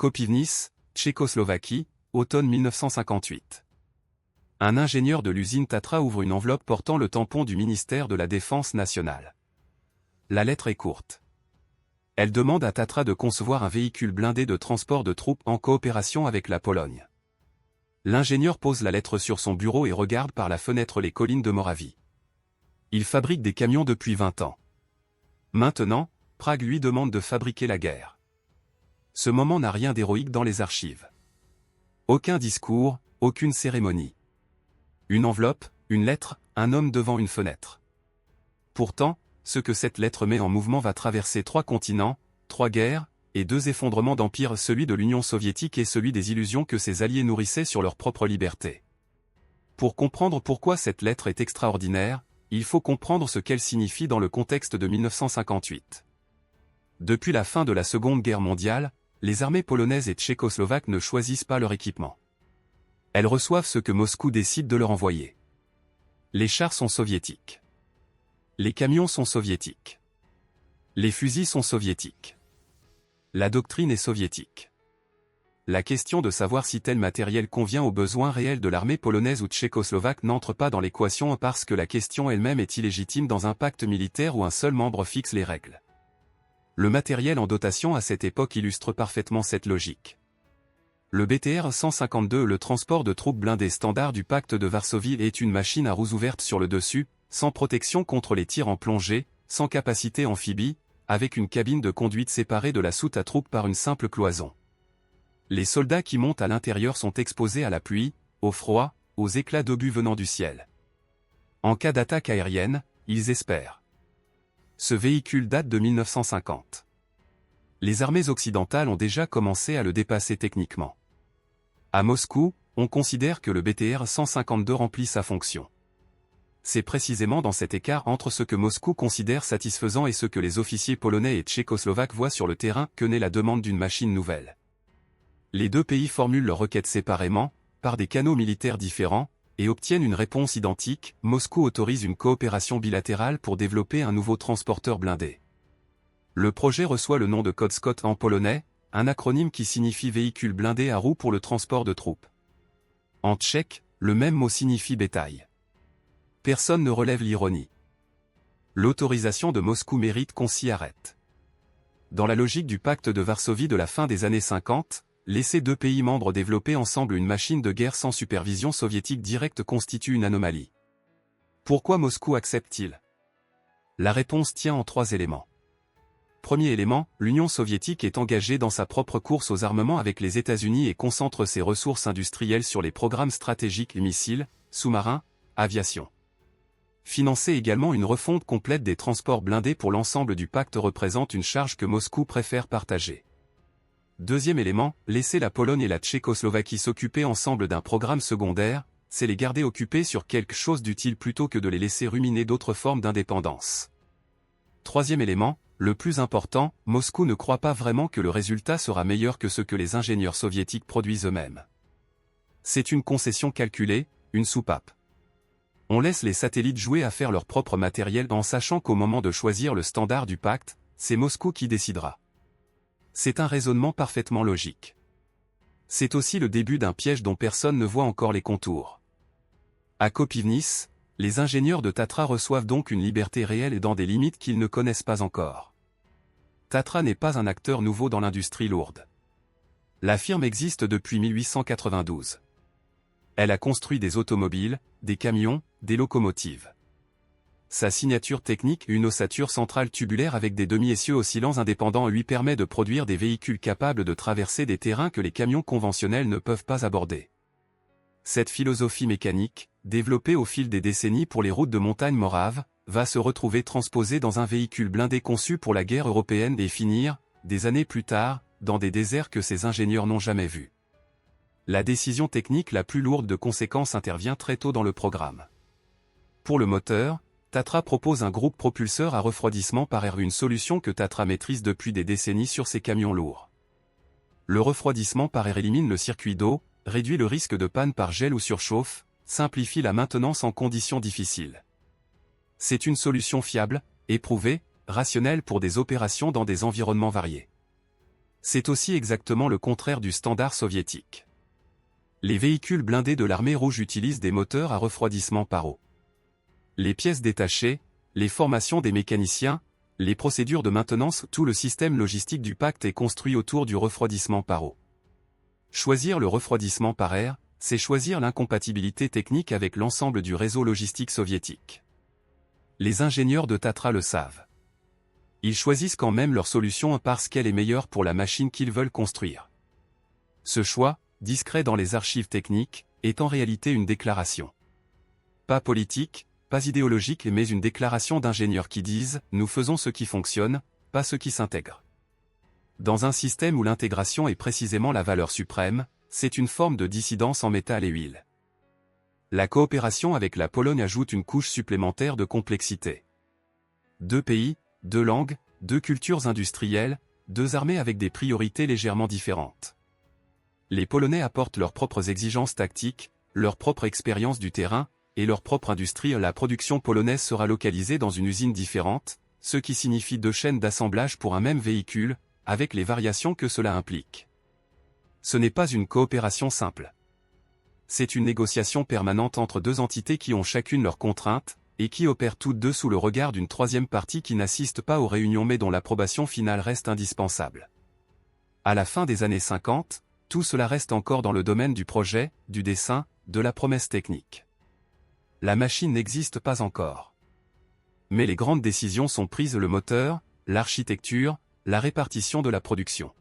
Kopivnice, Tchécoslovaquie, automne 1958. Un ingénieur de l'usine Tatra ouvre une enveloppe portant le tampon du ministère de la Défense nationale. La lettre est courte. Elle demande à Tatra de concevoir un véhicule blindé de transport de troupes en coopération avec la Pologne. L'ingénieur pose la lettre sur son bureau et regarde par la fenêtre les collines de Moravie. Il fabrique des camions depuis 20 ans. Maintenant, Prague lui demande de fabriquer la guerre. Ce moment n'a rien d'héroïque dans les archives. Aucun discours, aucune cérémonie. Une enveloppe, une lettre, un homme devant une fenêtre. Pourtant, ce que cette lettre met en mouvement va traverser 3 continents, 3 guerres, et 2 effondrements d'empire, celui de l'Union soviétique et celui des illusions que ses alliés nourrissaient sur leur propre liberté. Pour comprendre pourquoi cette lettre est extraordinaire, il faut comprendre ce qu'elle signifie dans le contexte de 1958. Depuis la fin de la Seconde Guerre mondiale, les armées polonaises et tchécoslovaques ne choisissent pas leur équipement. Elles reçoivent ce que Moscou décide de leur envoyer. Les chars sont soviétiques. Les camions sont soviétiques. Les fusils sont soviétiques. La doctrine est soviétique. La question de savoir si tel matériel convient aux besoins réels de l'armée polonaise ou tchécoslovaque n'entre pas dans l'équation parce que la question elle-même est illégitime dans un pacte militaire où un seul membre fixe les règles. Le matériel en dotation à cette époque illustre parfaitement cette logique. Le BTR 152, le transport de troupes blindées standard du pacte de Varsovie, est une machine à roues ouvertes sur le dessus, sans protection contre les tirs en plongée, sans capacité amphibie, avec une cabine de conduite séparée de la soute à troupes par une simple cloison. Les soldats qui montent à l'intérieur sont exposés à la pluie, au froid, aux éclats d'obus venant du ciel. En cas d'attaque aérienne, ils espèrent. Ce véhicule date de 1950. Les armées occidentales ont déjà commencé à le dépasser techniquement. À Moscou, on considère que le BTR 152 remplit sa fonction. C'est précisément dans cet écart entre ce que Moscou considère satisfaisant et ce que les officiers polonais et tchécoslovaques voient sur le terrain que naît la demande d'une machine nouvelle. Les 2 pays formulent leurs requêtes séparément, par des canaux militaires différents, et obtiennent une réponse identique. Moscou autorise une coopération bilatérale pour développer un nouveau transporteur blindé. Le projet reçoit le nom de code Scott en polonais, un acronyme qui signifie véhicule blindé à roues pour le transport de troupes. En tchèque, le même mot signifie bétail. Personne ne relève l'ironie. L'autorisation de Moscou mérite qu'on s'y arrête. Dans la logique du pacte de Varsovie de la fin des années 50, laisser 2 pays membres développer ensemble une machine de guerre sans supervision soviétique directe constitue une anomalie. Pourquoi Moscou accepte-t-il? La réponse tient en 3 éléments. Premier élément, l'Union soviétique est engagée dans sa propre course aux armements avec les États-Unis et concentre ses ressources industrielles sur les programmes stratégiques missiles, sous-marins, aviation. Financer également une refonte complète des transports blindés pour l'ensemble du pacte représente une charge que Moscou préfère partager. Deuxième élément, laisser la Pologne et la Tchécoslovaquie s'occuper ensemble d'un programme secondaire, c'est les garder occupés sur quelque chose d'utile plutôt que de les laisser ruminer d'autres formes d'indépendance. Troisième élément, le plus important, Moscou ne croit pas vraiment que le résultat sera meilleur que ce que les ingénieurs soviétiques produisent eux-mêmes. C'est une concession calculée, une soupape. On laisse les satellites jouer à faire leur propre matériel en sachant qu'au moment de choisir le standard du pacte, c'est Moscou qui décidera. C'est un raisonnement parfaitement logique. C'est aussi le début d'un piège dont personne ne voit encore les contours. À Kopivnice, les ingénieurs de Tatra reçoivent donc une liberté réelle et dans des limites qu'ils ne connaissent pas encore. Tatra n'est pas un acteur nouveau dans l'industrie lourde. La firme existe depuis 1892. Elle a construit des automobiles, des camions, des locomotives. Sa signature technique, une ossature centrale tubulaire avec des demi-essieux oscillants indépendants, lui permet de produire des véhicules capables de traverser des terrains que les camions conventionnels ne peuvent pas aborder. Cette philosophie mécanique, développée au fil des décennies pour les routes de montagne moraves, va se retrouver transposée dans un véhicule blindé conçu pour la guerre européenne et finir, des années plus tard, dans des déserts que ces ingénieurs n'ont jamais vus. La décision technique la plus lourde de conséquences intervient très tôt dans le programme. Pour le moteur, Tatra propose un groupe propulseur à refroidissement par air, une solution que Tatra maîtrise depuis des décennies sur ses camions lourds. Le refroidissement par air élimine le circuit d'eau, réduit le risque de panne par gel ou surchauffe, simplifie la maintenance en conditions difficiles. C'est une solution fiable, éprouvée, rationnelle pour des opérations dans des environnements variés. C'est aussi exactement le contraire du standard soviétique. Les véhicules blindés de l'armée rouge utilisent des moteurs à refroidissement par eau. Les pièces détachées, les formations des mécaniciens, les procédures de maintenance, tout le système logistique du pacte est construit autour du refroidissement par eau. Choisir le refroidissement par air, c'est choisir l'incompatibilité technique avec l'ensemble du réseau logistique soviétique. Les ingénieurs de Tatra le savent. Ils choisissent quand même leur solution parce qu'elle est meilleure pour la machine qu'ils veulent construire. Ce choix, discret dans les archives techniques, est en réalité une déclaration. Pas politique, pas idéologique mais une déclaration d'ingénieurs qui disent « Nous faisons ce qui fonctionne, pas ce qui s'intègre ». Dans un système où l'intégration est précisément la valeur suprême, c'est une forme de dissidence en métal et huile. La coopération avec la Pologne ajoute une couche supplémentaire de complexité. Deux pays, deux langues, deux cultures industrielles, deux armées avec des priorités légèrement différentes. Les Polonais apportent leurs propres exigences tactiques, leur propre expérience du terrain, et leur propre industrie. La production polonaise sera localisée dans une usine différente, ce qui signifie deux chaînes d'assemblage pour un même véhicule, avec les variations que cela implique. Ce n'est pas une coopération simple. C'est une négociation permanente entre deux entités qui ont chacune leurs contraintes, et qui opèrent toutes deux sous le regard d'une troisième partie qui n'assiste pas aux réunions mais dont l'approbation finale reste indispensable. À la fin des années 50, tout cela reste encore dans le domaine du projet, du dessin, de la promesse technique. La machine n'existe pas encore. Mais les grandes décisions sont prises: le moteur, l'architecture, la répartition de la production.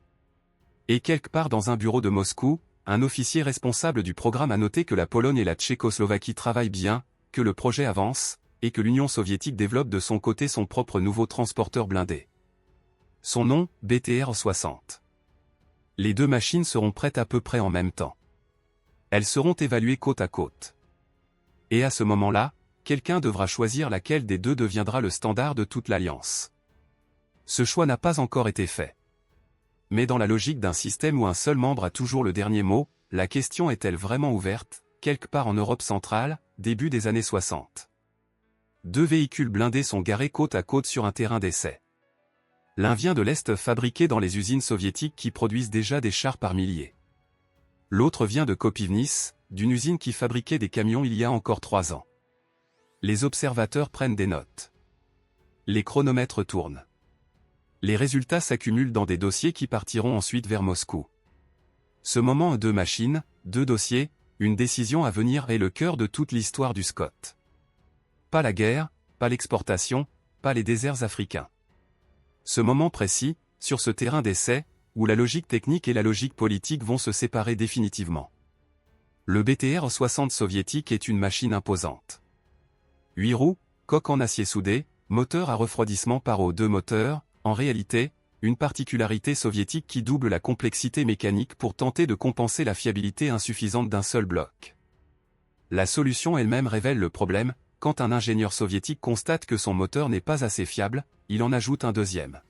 Et quelque part dans un bureau de Moscou, un officier responsable du programme a noté que la Pologne et la Tchécoslovaquie travaillent bien, que le projet avance, et que l'Union soviétique développe de son côté son propre nouveau transporteur blindé. Son nom, BTR-60. Les deux machines seront prêtes à peu près en même temps. Elles seront évaluées côte à côte. Et à ce moment-là, quelqu'un devra choisir laquelle des deux deviendra le standard de toute l'alliance. Ce choix n'a pas encore été fait. Mais dans la logique d'un système où un seul membre a toujours le dernier mot, la question est-elle vraiment ouverte, quelque part en Europe centrale, début des années 60. Deux véhicules blindés sont garés côte à côte sur un terrain d'essai. L'un vient de l'Est, fabriqué dans les usines soviétiques qui produisent déjà des chars par milliers. L'autre vient de Kopivnice, d'une usine qui fabriquait des camions il y a encore 3 ans. Les observateurs prennent des notes. Les chronomètres tournent. Les résultats s'accumulent dans des dossiers qui partiront ensuite vers Moscou. Ce moment, deux machines, deux dossiers, une décision à venir est le cœur de toute l'histoire du Scott. Pas la guerre, pas l'exportation, pas les déserts africains. Ce moment précis, sur ce terrain d'essai, où la logique technique et la logique politique vont se séparer définitivement. Le BTR-60 soviétique est une machine imposante. 8 roues, coque en acier soudé, moteur à refroidissement par eau. 2 moteurs, en réalité, une particularité soviétique qui double la complexité mécanique pour tenter de compenser la fiabilité insuffisante d'un seul bloc. La solution elle-même révèle le problème: quand un ingénieur soviétique constate que son moteur n'est pas assez fiable, il en ajoute un deuxième.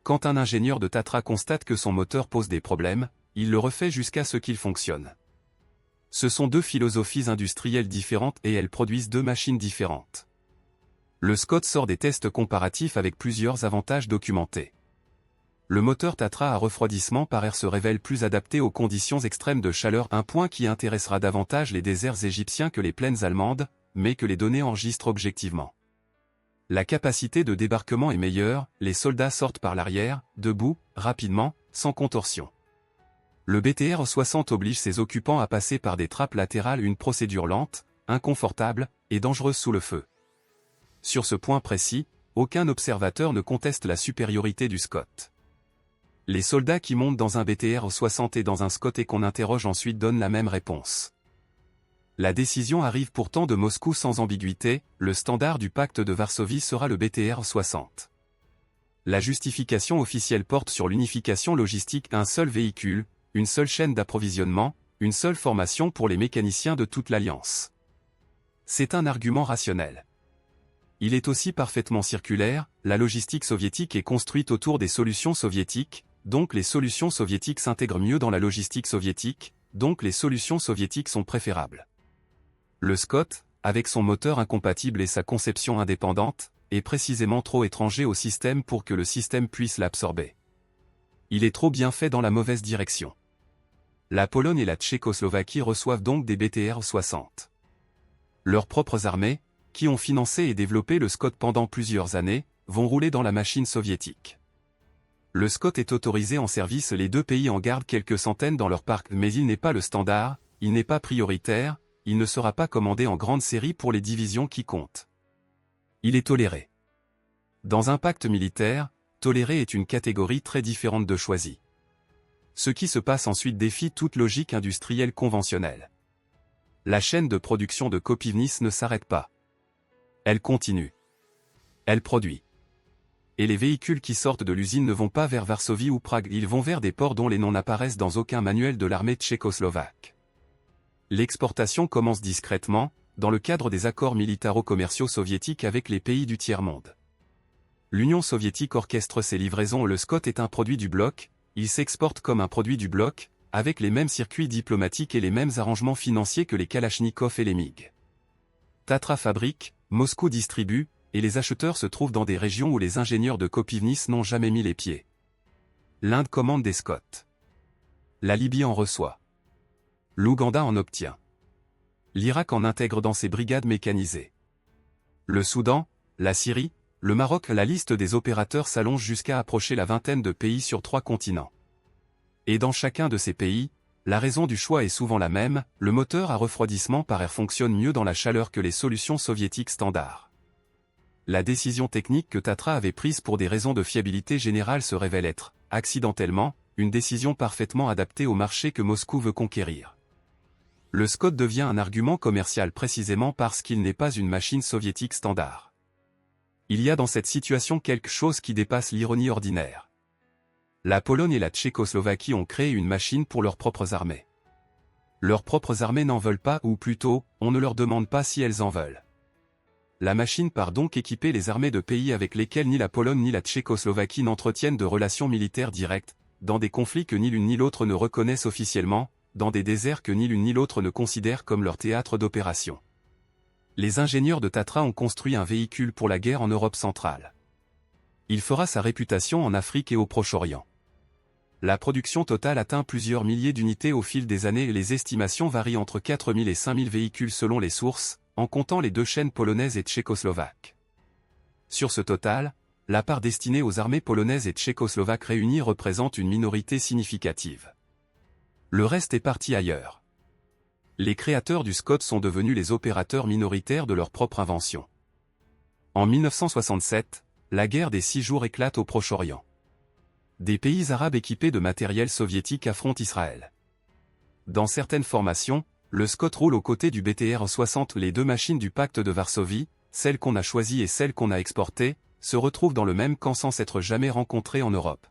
Quand un ingénieur de Tatra constate que son moteur pose des problèmes, il le refait jusqu'à ce qu'il fonctionne. Ce sont deux philosophies industrielles différentes et elles produisent deux machines différentes. Le Scott sort des tests comparatifs avec plusieurs avantages documentés. Le moteur Tatra à refroidissement par air se révèle plus adapté aux conditions extrêmes de chaleur, un point qui intéressera davantage les déserts égyptiens que les plaines allemandes, mais que les données enregistrent objectivement. La capacité de débarquement est meilleure, les soldats sortent par l'arrière, debout, rapidement, sans contorsion. Le BTR-60 oblige ses occupants à passer par des trappes latérales, une procédure lente, inconfortable, et dangereuse sous le feu. Sur ce point précis, aucun observateur ne conteste la supériorité du Scott. Les soldats qui montent dans un BTR-60 et dans un Scott et qu'on interroge ensuite donnent la même réponse. La décision arrive pourtant de Moscou sans ambiguïté: le standard du pacte de Varsovie sera le BTR-60. La justification officielle porte sur l'unification logistique: un seul véhicule, une seule chaîne d'approvisionnement, une seule formation pour les mécaniciens de toute l'Alliance. C'est un argument rationnel. Il est aussi parfaitement circulaire: la logistique soviétique est construite autour des solutions soviétiques, donc les solutions soviétiques s'intègrent mieux dans la logistique soviétique, donc les solutions soviétiques sont préférables. Le Scott, avec son moteur incompatible et sa conception indépendante, est précisément trop étranger au système pour que le système puisse l'absorber. Il est trop bien fait dans la mauvaise direction. La Pologne et la Tchécoslovaquie reçoivent donc des BTR-60. Leurs propres armées, qui ont financé et développé le Scott pendant plusieurs années, vont rouler dans la machine soviétique. Le Scott est autorisé en service, les deux pays en gardent quelques centaines dans leur parc, mais il n'est pas le standard, il n'est pas prioritaire, il ne sera pas commandé en grande série pour les divisions qui comptent. Il est toléré. Dans un pacte militaire, toléré est une catégorie très différente de choisi. Ce qui se passe ensuite défie toute logique industrielle conventionnelle. La chaîne de production de Kopivnice ne s'arrête pas. Elle continue. Elle produit. Et les véhicules qui sortent de l'usine ne vont pas vers Varsovie ou Prague, ils vont vers des ports dont les noms n'apparaissent dans aucun manuel de l'armée tchécoslovaque. L'exportation commence discrètement, dans le cadre des accords militaro-commerciaux soviétiques avec les pays du tiers-monde. L'Union soviétique orchestre ses livraisons. Le Scott est un produit du bloc, il s'exporte comme un produit du bloc, avec les mêmes circuits diplomatiques et les mêmes arrangements financiers que les Kalachnikov et les MiG. Tatra fabrique, Moscou distribue, et les acheteurs se trouvent dans des régions où les ingénieurs de Kopivnice n'ont jamais mis les pieds. L'Inde commande des Scott. La Libye en reçoit. L'Ouganda en obtient. L'Irak en intègre dans ses brigades mécanisées. Le Soudan, la Syrie, le Maroc, la liste des opérateurs s'allonge jusqu'à approcher la vingtaine de pays sur 3 continents. Et dans chacun de ces pays, la raison du choix est souvent la même, le moteur à refroidissement par air fonctionne mieux dans la chaleur que les solutions soviétiques standards. La décision technique que Tatra avait prise pour des raisons de fiabilité générale se révèle être, accidentellement, une décision parfaitement adaptée au marché que Moscou veut conquérir. Le Scott devient un argument commercial précisément parce qu'il n'est pas une machine soviétique standard. Il y a dans cette situation quelque chose qui dépasse l'ironie ordinaire. La Pologne et la Tchécoslovaquie ont créé une machine pour leurs propres armées. Leurs propres armées n'en veulent pas, ou plutôt, on ne leur demande pas si elles en veulent. La machine part donc équiper les armées de pays avec lesquels ni la Pologne ni la Tchécoslovaquie n'entretiennent de relations militaires directes, dans des conflits que ni l'une ni l'autre ne reconnaissent officiellement, dans des déserts que ni l'une ni l'autre ne considèrent comme leur théâtre d'opération. Les ingénieurs de Tatra ont construit un véhicule pour la guerre en Europe centrale. Il fera sa réputation en Afrique et au Proche-Orient. La production totale atteint plusieurs milliers d'unités au fil des années et les estimations varient entre 4000 et 5000 véhicules selon les sources, en comptant les deux chaînes polonaises et tchécoslovaques. Sur ce total, la part destinée aux armées polonaises et tchécoslovaques réunies représente une minorité significative. Le reste est parti ailleurs. Les créateurs du Scott sont devenus les opérateurs minoritaires de leur propre invention. En 1967, la guerre des 6 jours éclate au Proche-Orient. Des pays arabes équipés de matériel soviétique affrontent Israël. Dans certaines formations, le Scott roule aux côtés du BTR-60. Les deux machines du pacte de Varsovie, celle qu'on a choisie et celle qu'on a exportée, se retrouvent dans le même camp sans s'être jamais rencontrées en Europe.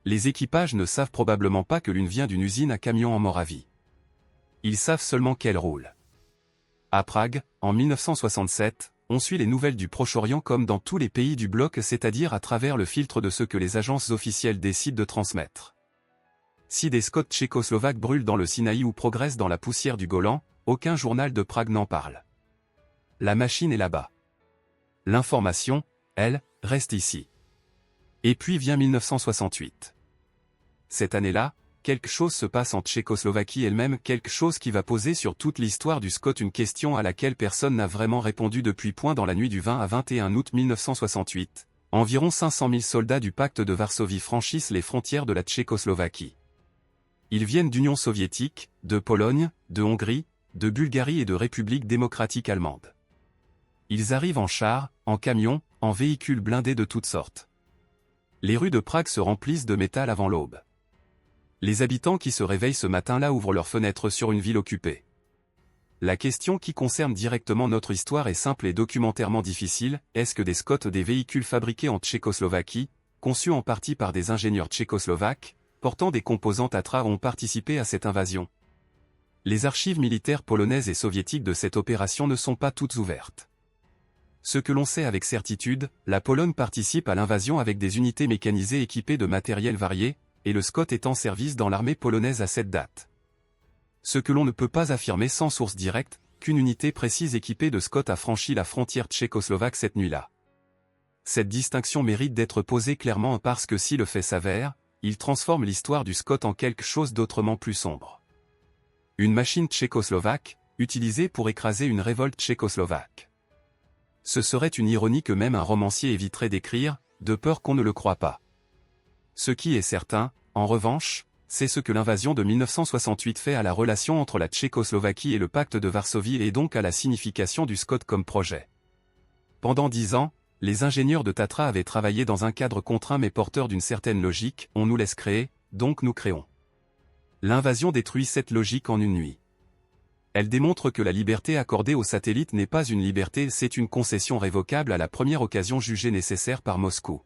Les équipages ne savent probablement pas que l'une vient d'une usine à camions en Moravie. Ils savent seulement qu'elle roule. À Prague, en 1967, on suit les nouvelles du Proche-Orient comme dans tous les pays du bloc, c'est-à-dire à travers le filtre de ce que les agences officielles décident de transmettre. Si des Scott tchécoslovaques brûlent dans le Sinaï ou progressent dans la poussière du Golan, aucun journal de Prague n'en parle. La machine est là-bas. L'information, elle, reste ici. Et puis vient 1968. Cette année-là, quelque chose se passe en Tchécoslovaquie elle-même, quelque chose qui va poser sur toute l'histoire du Scott une question à laquelle personne n'a vraiment répondu depuis. Dans la nuit du 20 à 21 août 1968, environ 500 000 soldats du pacte de Varsovie franchissent les frontières de la Tchécoslovaquie. Ils viennent d'Union soviétique, de Pologne, de Hongrie, de Bulgarie et de République démocratique allemande. Ils arrivent en chars, en camions, en véhicules blindés de toutes sortes. Les rues de Prague se remplissent de métal avant l'aube. Les habitants qui se réveillent ce matin-là ouvrent leurs fenêtres sur une ville occupée. La question qui concerne directement notre histoire est simple et documentairement difficile, est-ce que des Scott, des véhicules fabriqués en Tchécoslovaquie, conçus en partie par des ingénieurs tchécoslovaques, portant des composants Tatra ont participé à cette invasion? Les archives militaires polonaises et soviétiques de cette opération ne sont pas toutes ouvertes. Ce que l'on sait avec certitude, la Pologne participe à l'invasion avec des unités mécanisées équipées de matériel varié, et le Scott est en service dans l'armée polonaise à cette date. Ce que l'on ne peut pas affirmer sans source directe, qu'une unité précise équipée de Scott a franchi la frontière tchécoslovaque cette nuit-là. Cette distinction mérite d'être posée clairement parce que si le fait s'avère, il transforme l'histoire du Scott en quelque chose d'autrement plus sombre. Une machine tchécoslovaque, utilisée pour écraser une révolte tchécoslovaque. Ce serait une ironie que même un romancier éviterait d'écrire, de peur qu'on ne le croie pas. Ce qui est certain, en revanche, c'est ce que l'invasion de 1968 fait à la relation entre la Tchécoslovaquie et le pacte de Varsovie et donc à la signification du Scott comme projet. Pendant 10 ans, les ingénieurs de Tatra avaient travaillé dans un cadre contraint mais porteur d'une certaine logique, on nous laisse créer, donc nous créons. L'invasion détruit cette logique en une nuit. Elle démontre que la liberté accordée aux satellites n'est pas une liberté, c'est une concession révocable à la première occasion jugée nécessaire par Moscou.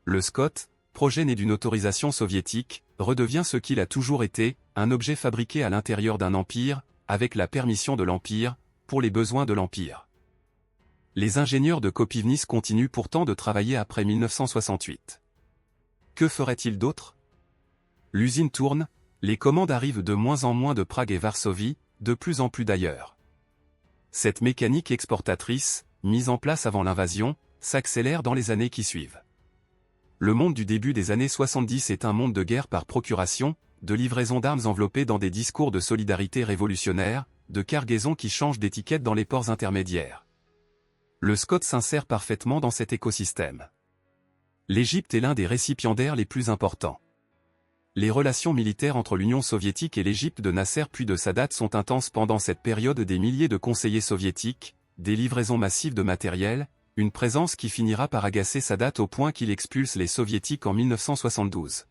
Le Scott, projet né d'une autorisation soviétique, redevient ce qu'il a toujours été, un objet fabriqué à l'intérieur d'un empire, avec la permission de l'empire, pour les besoins de l'empire. Les ingénieurs de Kopivnice continuent pourtant de travailler après 1968. Que feraient-ils d'autre? L'usine tourne, les commandes arrivent de moins en moins de Prague et Varsovie, de plus en plus d'ailleurs. Cette mécanique exportatrice, mise en place avant l'invasion, s'accélère dans les années qui suivent. Le monde du début des années 70 est un monde de guerre par procuration, de livraison d'armes enveloppées dans des discours de solidarité révolutionnaire, de cargaisons qui changent d'étiquette dans les ports intermédiaires. Le Scott s'insère parfaitement dans cet écosystème. L'Égypte est l'un des récipiendaires les plus importants. Les relations militaires entre l'Union soviétique et l'Égypte de Nasser puis de Sadat sont intenses pendant cette période. Des milliers de conseillers soviétiques, des livraisons massives de matériel, une présence qui finira par agacer Sadat au point qu'il expulse les soviétiques en 1972.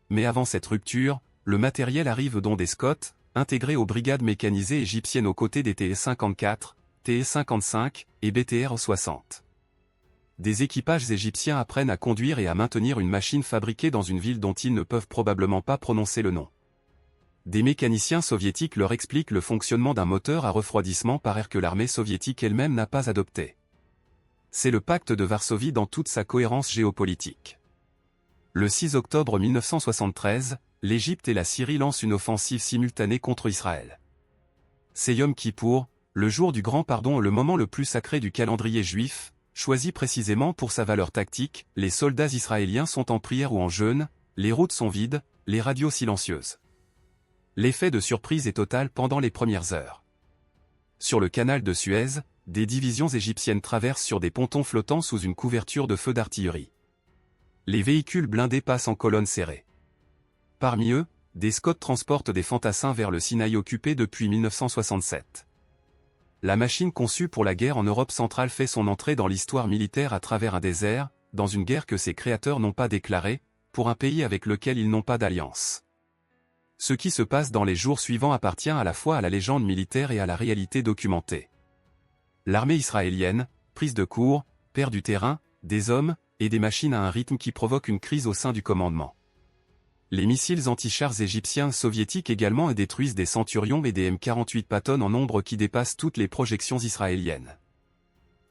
Mais avant cette rupture, le matériel arrive dont des Scott, intégrés aux brigades mécanisées égyptiennes aux côtés des TE-54, TE-55 et BTR-60. Des équipages égyptiens apprennent à conduire et à maintenir une machine fabriquée dans une ville dont ils ne peuvent probablement pas prononcer le nom. Des mécaniciens soviétiques leur expliquent le fonctionnement d'un moteur à refroidissement par air que l'armée soviétique elle-même n'a pas adopté. C'est le pacte de Varsovie dans toute sa cohérence géopolitique. Le 6 octobre 1973, l'Égypte et la Syrie lancent une offensive simultanée contre Israël. C'est Yom Kippour, le jour du grand pardon, le moment le plus sacré du calendrier juif, choisi précisément pour sa valeur tactique. Les soldats israéliens sont en prière ou en jeûne, les routes sont vides, les radios silencieuses. L'effet de surprise est total pendant les premières heures. Sur le canal de Suez, des divisions égyptiennes traversent sur des pontons flottants sous une couverture de feux d'artillerie. Les véhicules blindés passent en colonne serrée. Parmi eux, des Scott transportent des fantassins vers le Sinaï occupé depuis 1967. La machine conçue pour la guerre en Europe centrale fait son entrée dans l'histoire militaire à travers un désert, dans une guerre que ses créateurs n'ont pas déclarée, pour un pays avec lequel ils n'ont pas d'alliance. Ce qui se passe dans les jours suivants appartient à la fois à la légende militaire et à la réalité documentée. L'armée israélienne, prise de court, perd du terrain, des hommes, et des machines à un rythme qui provoque une crise au sein du commandement. Les missiles anti-chars égyptiens soviétiques également détruisent des Centurions et des M48 Patton en nombre qui dépasse toutes les projections israéliennes.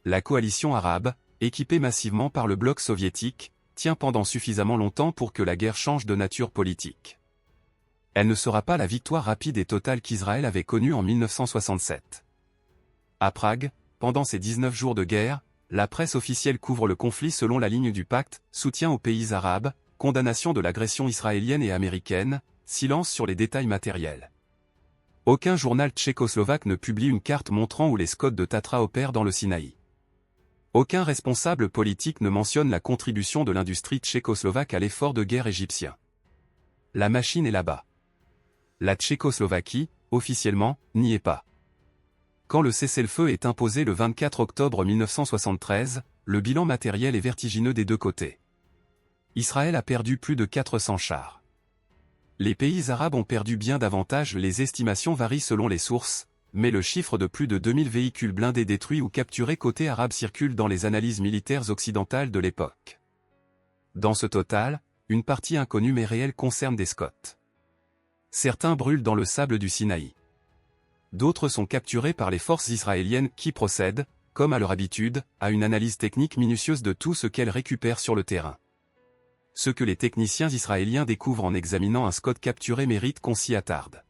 La coalition arabe, équipée massivement par le bloc soviétique, tient pendant suffisamment longtemps pour que la guerre change de nature politique. Elle ne sera pas la victoire rapide et totale qu'Israël avait connue en 1967. À Prague, pendant ces 19 jours de guerre, la presse officielle couvre le conflit selon la ligne du pacte, soutien aux pays arabes, condamnation de l'agression israélienne et américaine, silence sur les détails matériels. Aucun journal tchécoslovaque ne publie une carte montrant où les Scott de Tatra opèrent dans le Sinaï. Aucun responsable politique ne mentionne la contribution de l'industrie tchécoslovaque à l'effort de guerre égyptien. La machine est là-bas. La Tchécoslovaquie, officiellement, n'y est pas. Quand le cessez-le-feu est imposé le 24 octobre 1973, le bilan matériel est vertigineux des deux côtés. Israël a perdu plus de 400 chars. Les pays arabes ont perdu bien davantage, les estimations varient selon les sources, mais le chiffre de plus de 2000 véhicules blindés détruits ou capturés côté arabe circule dans les analyses militaires occidentales de l'époque. Dans ce total, une partie inconnue mais réelle concerne des Scott. Certains brûlent dans le sable du Sinaï. D'autres sont capturés par les forces israéliennes qui procèdent, comme à leur habitude, à une analyse technique minutieuse de tout ce qu'elles récupèrent sur le terrain. Ce que les techniciens israéliens découvrent en examinant un Scott capturé mérite qu'on s'y attarde.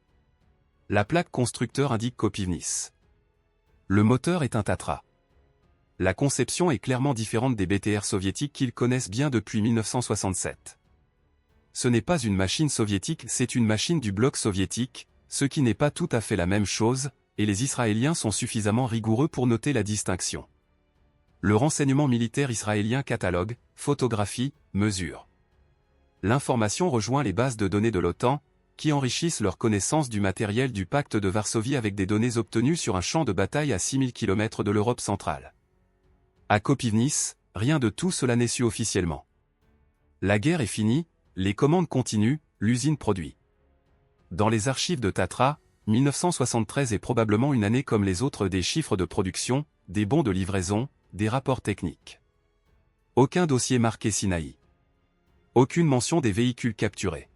La plaque constructeur indique Kopivnice. Le moteur est un Tatra. La conception est clairement différente des BTR soviétiques qu'ils connaissent bien depuis 1967. ce n'est pas une machine soviétique, c'est une machine du bloc soviétique, ce qui n'est pas tout à fait la même chose, et les Israéliens sont suffisamment rigoureux pour noter la distinction. Le renseignement militaire israélien catalogue, photographie, mesure. L'information rejoint les bases de données de l'OTAN, qui enrichissent leur connaissance du matériel du pacte de Varsovie avec des données obtenues sur un champ de bataille à 6000 km de l'Europe centrale. À Kopivnice, rien de tout cela n'est su officiellement. La guerre est finie, les commandes continuent, l'usine produit. Dans les archives de Tatra, 1973 est probablement une année comme les autres des chiffres de production, des bons de livraison, des rapports techniques. Aucun dossier marqué Sinaï. Aucune mention des véhicules capturés.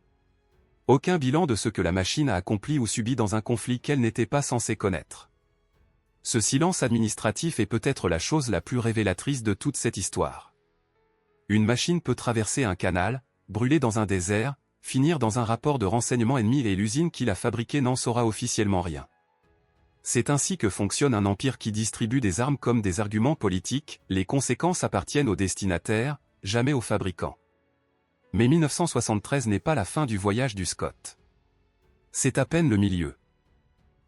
Aucun bilan de ce que la machine a accompli ou subi dans un conflit qu'elle n'était pas censée connaître. Ce silence administratif est peut-être la chose la plus révélatrice de toute cette histoire. Une machine peut traverser un canal, brûler dans un désert, finir dans un rapport de renseignement ennemi et l'usine qui l'a fabriqué n'en saura officiellement rien. C'est ainsi que fonctionne un empire qui distribue des armes comme des arguments politiques, les conséquences appartiennent aux destinataires, jamais aux fabricants. Mais 1973 n'est pas la fin du voyage du Scott. C'est à peine le milieu.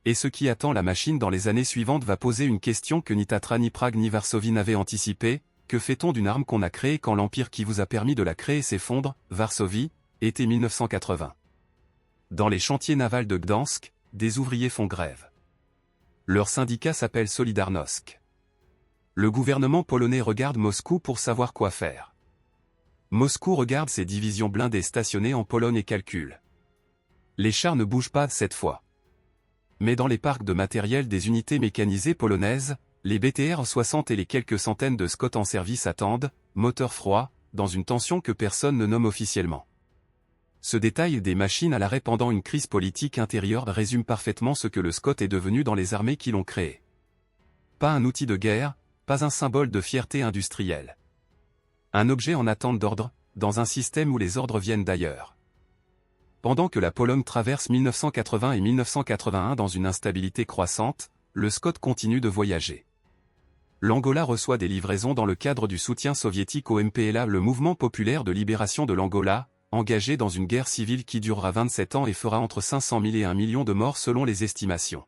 Et ce qui attend la machine dans les années suivantes va poser une question que ni Tatra ni Prague ni Varsovie n'avaient anticipée: que fait-on d'une arme qu'on a créée quand l'empire qui vous a permis de la créer s'effondre? Varsovie, été 1980. Dans les chantiers navals de Gdansk, des ouvriers font grève. Leur syndicat s'appelle Solidarność. Le gouvernement polonais regarde Moscou pour savoir quoi faire. Moscou regarde ses divisions blindées stationnées en Pologne et calcule. Les chars ne bougent pas cette fois. Mais dans les parcs de matériel des unités mécanisées polonaises, les BTR-60 et les quelques centaines de Scott en service attendent, moteur froid, dans une tension que personne ne nomme officiellement. Ce détail des machines à l'arrêt pendant une crise politique intérieure résume parfaitement ce que le Scott est devenu dans les armées qui l'ont créé. Pas un outil de guerre, pas un symbole de fierté industrielle. Un objet en attente d'ordre, dans un système où les ordres viennent d'ailleurs. Pendant que la Pologne traverse 1980 et 1981 dans une instabilité croissante, le Scott continue de voyager. L'Angola reçoit des livraisons dans le cadre du soutien soviétique au MPLA, le mouvement populaire de libération de l'Angola, engagé dans une guerre civile qui durera 27 ans et fera entre 500 000 et 1 million de morts selon les estimations.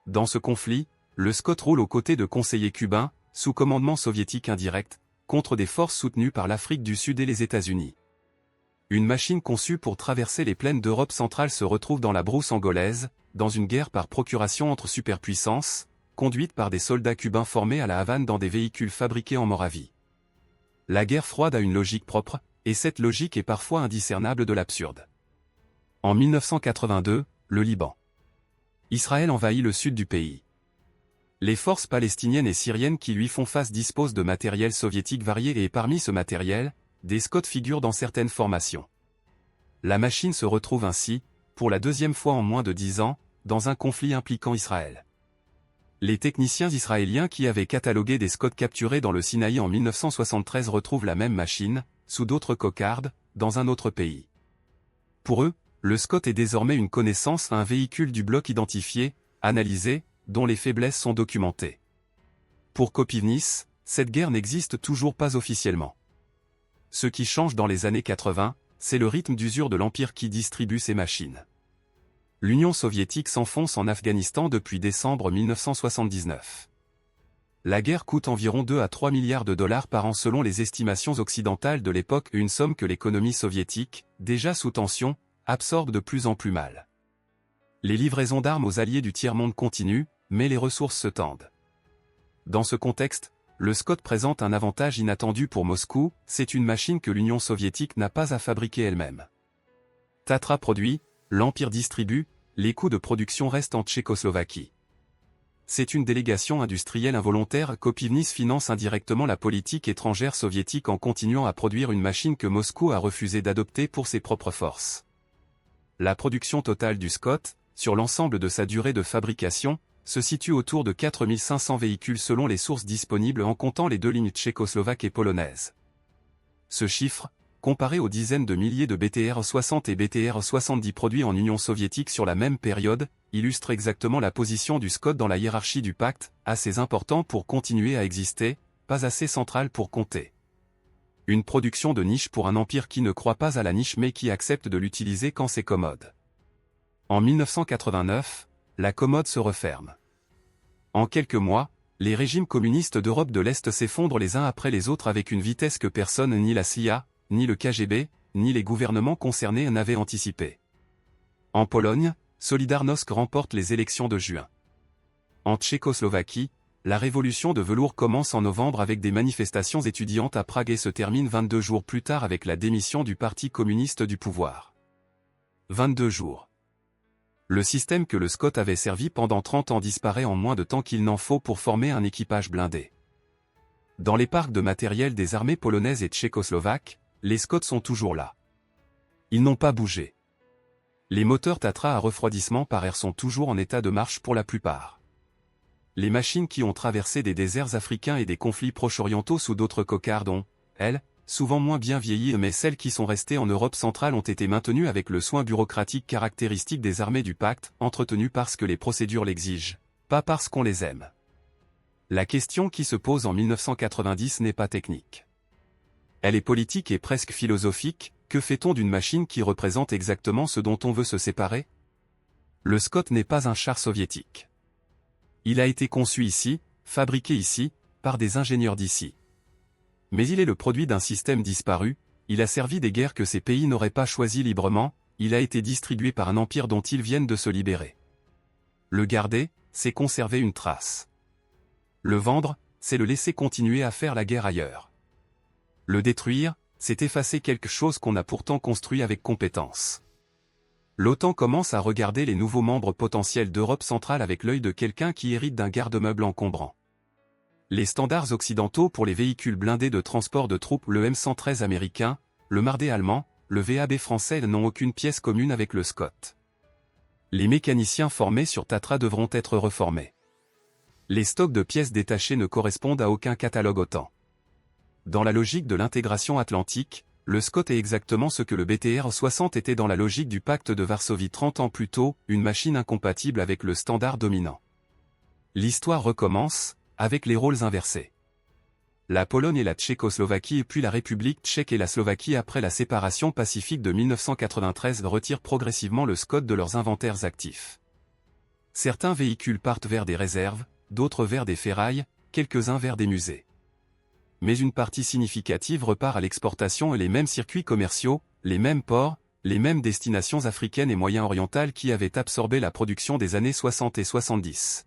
Dans ce conflit, le Scott roule aux côtés de conseillers cubains, sous commandement soviétique indirect, contre des forces soutenues par l'Afrique du Sud et les États-Unis. Une machine conçue pour traverser les plaines d'Europe centrale se retrouve dans la brousse angolaise, dans une guerre par procuration entre superpuissances, conduite par des soldats cubains formés à la Havane dans des véhicules fabriqués en Moravie. La guerre froide a une logique propre, et cette logique est parfois indiscernable de l'absurde. En 1982, le Liban. Israël envahit le sud du pays. Les forces palestiniennes et syriennes qui lui font face disposent de matériel soviétique varié et parmi ce matériel, des Scott figurent dans certaines formations. La machine se retrouve ainsi, pour la deuxième fois en moins de 10 ans, dans un conflit impliquant Israël. Les techniciens israéliens qui avaient catalogué des Scott capturés dans le Sinaï en 1973 retrouvent la même machine, sous d'autres cocardes, dans un autre pays. Pour eux, le Scott est désormais une connaissance, un véhicule du bloc identifié, analysé, dont les faiblesses sont documentées. Pour Kopivnice, cette guerre n'existe toujours pas officiellement. Ce qui change dans les années 80, c'est le rythme d'usure de l'Empire qui distribue ces machines. L'Union soviétique s'enfonce en Afghanistan depuis décembre 1979. La guerre coûte environ 2 à 3 milliards de dollars par an selon les estimations occidentales de l'époque, une somme que l'économie soviétique, déjà sous tension, absorbe de plus en plus mal. Les livraisons d'armes aux alliés du tiers-monde continuent, mais les ressources se tendent. Dans ce contexte, le Scott présente un avantage inattendu pour Moscou, c'est une machine que l'Union soviétique n'a pas à fabriquer elle-même. Tatra produit, l'Empire distribue, les coûts de production restent en Tchécoslovaquie. C'est une délégation industrielle involontaire. Kopivnice finance indirectement la politique étrangère soviétique en continuant à produire une machine que Moscou a refusé d'adopter pour ses propres forces. La production totale du Scott, sur l'ensemble de sa durée de fabrication, se situe autour de 4500 véhicules selon les sources disponibles en comptant les deux lignes tchécoslovaques et polonaises. Ce chiffre, comparé aux dizaines de milliers de BTR-60 et BTR-70 produits en Union soviétique sur la même période, illustre exactement la position du Scott dans la hiérarchie du pacte, assez important pour continuer à exister, pas assez central pour compter. Une production de niche pour un empire qui ne croit pas à la niche mais qui accepte de l'utiliser quand c'est commode. En 1989, la commode se referme. En quelques mois, les régimes communistes d'Europe de l'Est s'effondrent les uns après les autres avec une vitesse que personne, ni la CIA, ni le KGB, ni les gouvernements concernés n'avaient anticipée. En Pologne, Solidarnosc remporte les élections de juin. En Tchécoslovaquie, la révolution de velours commence en novembre avec des manifestations étudiantes à Prague et se termine 22 jours plus tard avec la démission du Parti communiste du pouvoir. 22 jours. Le système que le Scot avait servi pendant 30 ans disparaît en moins de temps qu'il n'en faut pour former un équipage blindé. Dans les parcs de matériel des armées polonaises et tchécoslovaques, les Scots sont toujours là. Ils n'ont pas bougé. Les moteurs Tatra à refroidissement par air sont toujours en état de marche pour la plupart. Les machines qui ont traversé des déserts africains et des conflits proche-orientaux sous d'autres cocardes ont, elles, souvent moins bien vieillies, mais celles qui sont restées en Europe centrale ont été maintenues avec le soin bureaucratique caractéristique des armées du pacte, entretenues parce que les procédures l'exigent, pas parce qu'on les aime. La question qui se pose en 1990 n'est pas technique. Elle est politique et presque philosophique. Que fait-on d'une machine qui représente exactement ce dont on veut se séparer? Le Scot n'est pas un char soviétique. Il a été conçu ici, fabriqué ici, par des ingénieurs d'ici. Mais il est le produit d'un système disparu, il a servi des guerres que ces pays n'auraient pas choisies librement, il a été distribué par un empire dont ils viennent de se libérer. Le garder, c'est conserver une trace. Le vendre, c'est le laisser continuer à faire la guerre ailleurs. Le détruire, c'est effacer quelque chose qu'on a pourtant construit avec compétence. L'OTAN commence à regarder les nouveaux membres potentiels d'Europe centrale avec l'œil de quelqu'un qui hérite d'un garde-meuble encombrant. Les standards occidentaux pour les véhicules blindés de transport de troupes, le M113 américain, le Marder allemand, le VAB français n'ont aucune pièce commune avec le Scot. Les mécaniciens formés sur Tatra devront être reformés. Les stocks de pièces détachées ne correspondent à aucun catalogue OTAN. Dans la logique de l'intégration atlantique, le Scot est exactement ce que le BTR-60 était dans la logique du pacte de Varsovie 30 ans plus tôt, une machine incompatible avec le standard dominant. L'histoire recommence, avec les rôles inversés. La Pologne et la Tchécoslovaquie puis la République tchèque et la Slovaquie après la séparation pacifique de 1993 retirent progressivement le Scot de leurs inventaires actifs. Certains véhicules partent vers des réserves, d'autres vers des ferrailles, quelques-uns vers des musées. Mais une partie significative repart à l'exportation et les mêmes circuits commerciaux, les mêmes ports, les mêmes destinations africaines et moyen-orientales qui avaient absorbé la production des années 60 et 70.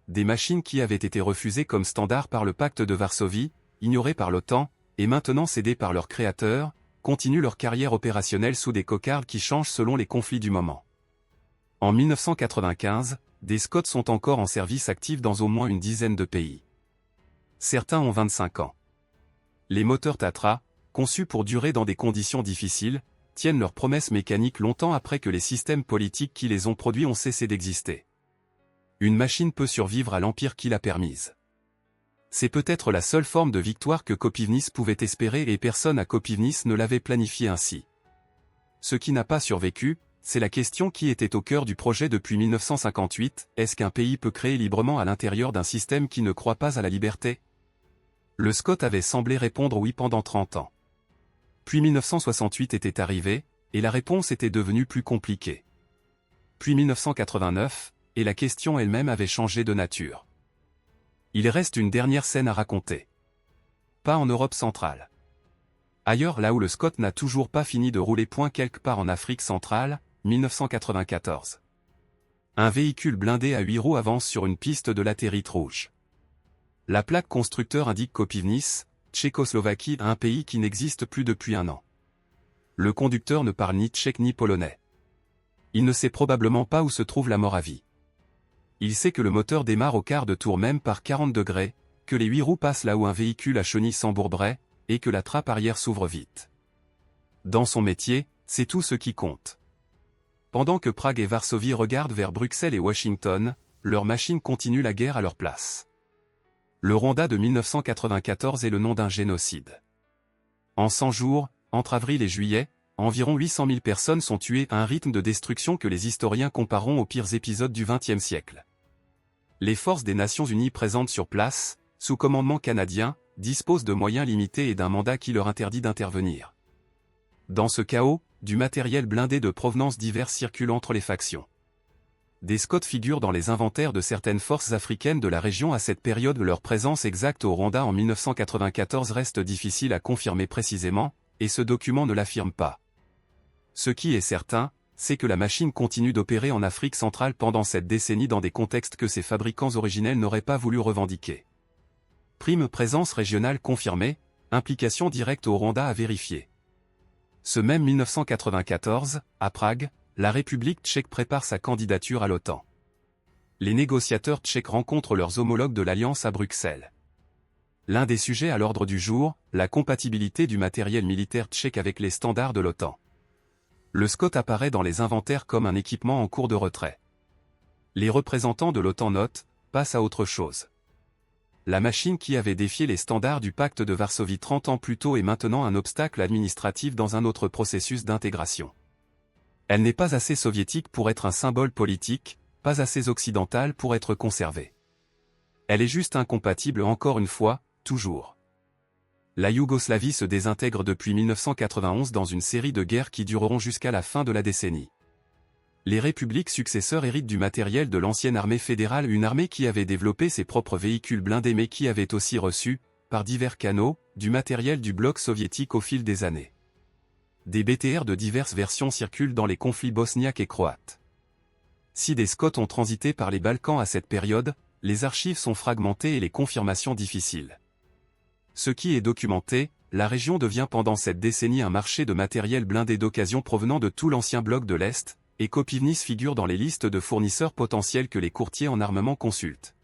Des machines qui avaient été refusées comme standard par le pacte de Varsovie, ignorées par l'OTAN, et maintenant cédées par leurs créateurs, continuent leur carrière opérationnelle sous des cocardes qui changent selon les conflits du moment. En 1995, des Scots sont encore en service actif dans au moins une dizaine de pays. Certains ont 25 ans. Les moteurs Tatra, conçus pour durer dans des conditions difficiles, tiennent leurs promesses mécaniques longtemps après que les systèmes politiques qui les ont produits ont cessé d'exister. Une machine peut survivre à l'empire qui l'a permise. C'est peut-être la seule forme de victoire que Kopivnice pouvait espérer et personne à Kopivnice ne l'avait planifié ainsi. Ce qui n'a pas survécu, c'est la question qui était au cœur du projet depuis 1958, est-ce qu'un pays peut créer librement à l'intérieur d'un système qui ne croit pas à la liberté? Le Scot avait semblé répondre oui pendant 30 ans. Puis 1968 était arrivé, et la réponse était devenue plus compliquée. Puis 1989, et la question elle-même avait changé de nature. Il reste une dernière scène à raconter. Pas en Europe centrale. Ailleurs là où le Scot n'a toujours pas fini de rouler point quelque part en Afrique centrale, 1994. Un véhicule blindé à 8 roues avance sur une piste de latérite rouge. La plaque constructeur indique Kopivnice, Tchécoslovaquie, un pays qui n'existe plus depuis un an. Le conducteur ne parle ni tchèque ni polonais. Il ne sait probablement pas où se trouve la Moravie. Il sait que le moteur démarre au quart de tour même par 40 degrés, que les 8 roues passent là où un véhicule à chenilles s'embourberait, et que la trappe arrière s'ouvre vite. Dans son métier, c'est tout ce qui compte. Pendant que Prague et Varsovie regardent vers Bruxelles et Washington, leurs machines continuent la guerre à leur place. Le Rwanda de 1994 est le nom d'un génocide. En 100 jours, entre avril et juillet, environ 800 000 personnes sont tuées à un rythme de destruction que les historiens compareront aux pires épisodes du XXe siècle. Les forces des Nations Unies présentes sur place, sous commandement canadien, disposent de moyens limités et d'un mandat qui leur interdit d'intervenir. Dans ce chaos, du matériel blindé de provenance diverses circule entre les factions. Des Scots figurent dans les inventaires de certaines forces africaines de la région à cette période. Leur présence exacte au Rwanda en 1994 reste difficile à confirmer précisément, et ce document ne l'affirme pas. Ce qui est certain, c'est que la machine continue d'opérer en Afrique centrale pendant cette décennie dans des contextes que ses fabricants originels n'auraient pas voulu revendiquer. Prime présence régionale confirmée, implication directe au Rwanda à vérifier. Ce même 1994, à Prague, la République tchèque prépare sa candidature à l'OTAN. Les négociateurs tchèques rencontrent leurs homologues de l'Alliance à Bruxelles. L'un des sujets à l'ordre du jour, la compatibilité du matériel militaire tchèque avec les standards de l'OTAN. Le Scott apparaît dans les inventaires comme un équipement en cours de retrait. Les représentants de l'OTAN notent, passent à autre chose. La machine qui avait défié les standards du pacte de Varsovie 30 ans plus tôt est maintenant un obstacle administratif dans un autre processus d'intégration. Elle n'est pas assez soviétique pour être un symbole politique, pas assez occidentale pour être conservée. Elle est juste incompatible encore une fois, toujours. La Yougoslavie se désintègre depuis 1991 dans une série de guerres qui dureront jusqu'à la fin de la décennie. Les républiques successeurs héritent du matériel de l'ancienne armée fédérale, une armée qui avait développé ses propres véhicules blindés mais qui avait aussi reçu, par divers canaux, du matériel du bloc soviétique au fil des années. Des BTR de diverses versions circulent dans les conflits bosniaques et croates. Si des Scots ont transité par les Balkans à cette période, les archives sont fragmentées et les confirmations difficiles. Ce qui est documenté, la région devient pendant cette décennie un marché de matériel blindé d'occasion provenant de tout l'ancien bloc de l'Est, et Kopivnice figure dans les listes de fournisseurs potentiels que les courtiers en armement consultent.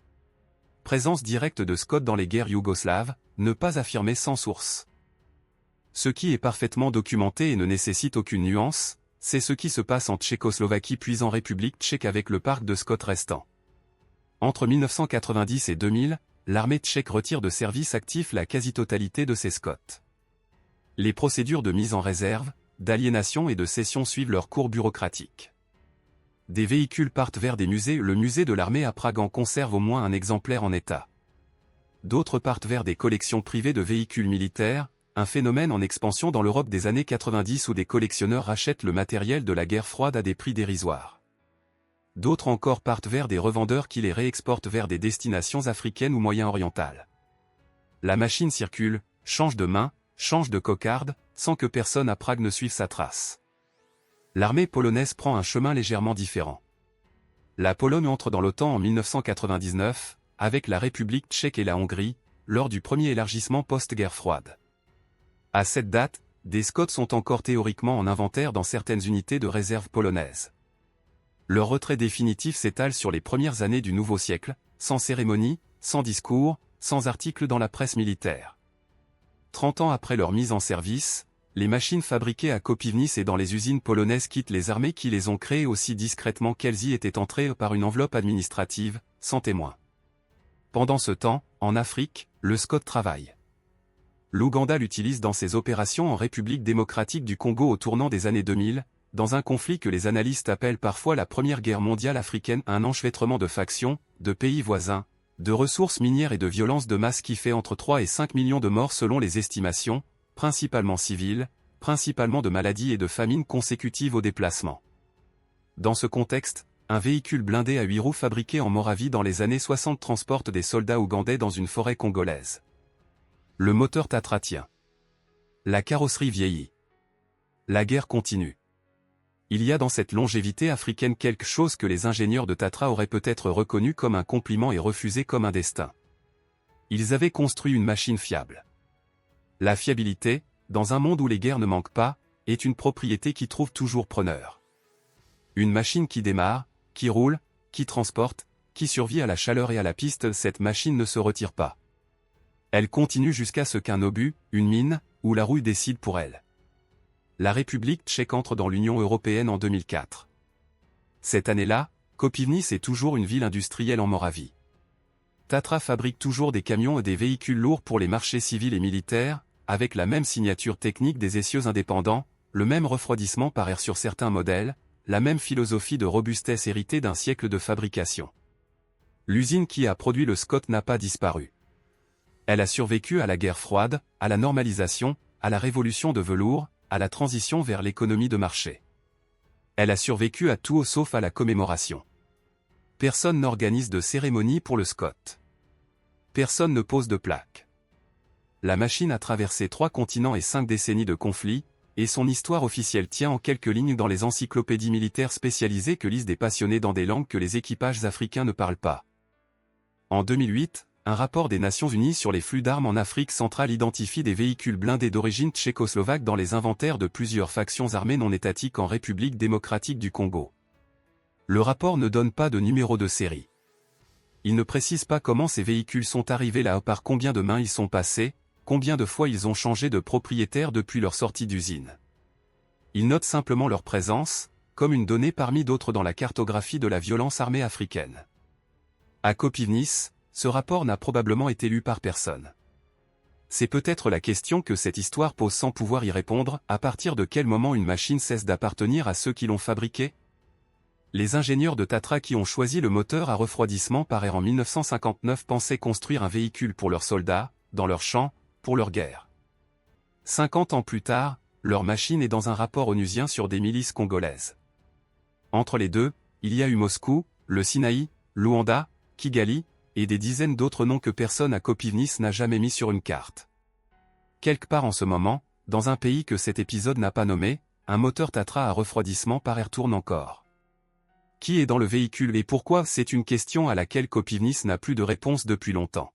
Présence directe de Scots dans les guerres yougoslaves, ne pas affirmée sans source. Ce qui est parfaitement documenté et ne nécessite aucune nuance, c'est ce qui se passe en Tchécoslovaquie puis en République tchèque avec le parc de Scots restant. Entre 1990 et 2000, l'armée tchèque retire de service actif la quasi-totalité de ses Scots. Les procédures de mise en réserve, d'aliénation et de cession suivent leur cours bureaucratique. Des véhicules partent vers des musées. Le musée de l'armée à Prague en conserve au moins un exemplaire en état. D'autres partent vers des collections privées de véhicules militaires, un phénomène en expansion dans l'Europe des années 90 où des collectionneurs rachètent le matériel de la guerre froide à des prix dérisoires. D'autres encore partent vers des revendeurs qui les réexportent vers des destinations africaines ou moyen-orientales. La machine circule, change de main, change de cocarde, sans que personne à Prague ne suive sa trace. L'armée polonaise prend un chemin légèrement différent. La Pologne entre dans l'OTAN en 1999, avec la République tchèque et la Hongrie, lors du premier élargissement post-guerre froide. À cette date, des Scots sont encore théoriquement en inventaire dans certaines unités de réserve polonaises. Leur retrait définitif s'étale sur les premières années du nouveau siècle, sans cérémonie, sans discours, sans article dans la presse militaire. 30 ans après leur mise en service, les machines fabriquées à Kopivnice et dans les usines polonaises quittent les armées qui les ont créées aussi discrètement qu'elles y étaient entrées par une enveloppe administrative, sans témoin. Pendant ce temps, en Afrique, le Scot travaille. L'Ouganda l'utilise dans ses opérations en République démocratique du Congo au tournant des années 2000, dans un conflit que les analystes appellent parfois la Première Guerre mondiale africaine, un enchevêtrement de factions, de pays voisins, de ressources minières et de violences de masse qui fait entre 3 et 5 millions de morts selon les estimations, principalement civiles, principalement de maladies et de famines consécutives au déplacement. Dans ce contexte, un véhicule blindé à 8 roues fabriqué en Moravie dans les années 60 transporte des soldats ougandais dans une forêt congolaise. Le moteur Tatra tient. La carrosserie vieillit. La guerre continue. Il y a dans cette longévité africaine quelque chose que les ingénieurs de Tatra auraient peut-être reconnu comme un compliment et refusé comme un destin. Ils avaient construit une machine fiable. La fiabilité, dans un monde où les guerres ne manquent pas, est une propriété qui trouve toujours preneur. Une machine qui démarre, qui roule, qui transporte, qui survit à la chaleur et à la piste, cette machine ne se retire pas. Elle continue jusqu'à ce qu'un obus, une mine, ou la rouille décide pour elle. La République tchèque entre dans l'Union européenne en 2004. Cette année-là, Kopivnice est toujours une ville industrielle en Moravie. Tatra fabrique toujours des camions et des véhicules lourds pour les marchés civils et militaires, avec la même signature technique des essieux indépendants, le même refroidissement par air sur certains modèles, la même philosophie de robustesse héritée d'un siècle de fabrication. L'usine qui a produit le Scot n'a pas disparu. Elle a survécu à la guerre froide, à la normalisation, à la révolution de velours, à la transition vers l'économie de marché. Elle a survécu à tout sauf à la commémoration. Personne n'organise de cérémonie pour le Scott. Personne ne pose de plaque. La machine a traversé 3 continents et 5 décennies de conflits, et son histoire officielle tient en quelques lignes dans les encyclopédies militaires spécialisées que lisent des passionnés dans des langues que les équipages africains ne parlent pas. En 2008, un rapport des Nations Unies sur les flux d'armes en Afrique centrale identifie des véhicules blindés d'origine tchécoslovaque dans les inventaires de plusieurs factions armées non étatiques en République démocratique du Congo. Le rapport ne donne pas de numéro de série. Il ne précise pas comment ces véhicules sont arrivés là, par combien de mains ils sont passés, combien de fois ils ont changé de propriétaire depuis leur sortie d'usine. Il note simplement leur présence, comme une donnée parmi d'autres dans la cartographie de la violence armée africaine. À Köpivnice, ce rapport n'a probablement été lu par personne. C'est peut-être la question que cette histoire pose sans pouvoir y répondre. À partir de quel moment une machine cesse d'appartenir à ceux qui l'ont fabriquée? Les ingénieurs de Tatra qui ont choisi le moteur à refroidissement par air en 1959 pensaient construire un véhicule pour leurs soldats, dans leurs champs, pour leur guerre. 50 ans plus tard, leur machine est dans un rapport onusien sur des milices congolaises. Entre les deux, il y a eu Moscou, le Sinaï, Luanda, Kigali, et des dizaines d'autres noms que personne à Köpivnice n'a jamais mis sur une carte. Quelque part en ce moment, dans un pays que cet épisode n'a pas nommé, un moteur Tatra à refroidissement par air tourne encore. Qui est dans le véhicule et pourquoi? C'est une question à laquelle Köpivnice n'a plus de réponse depuis longtemps.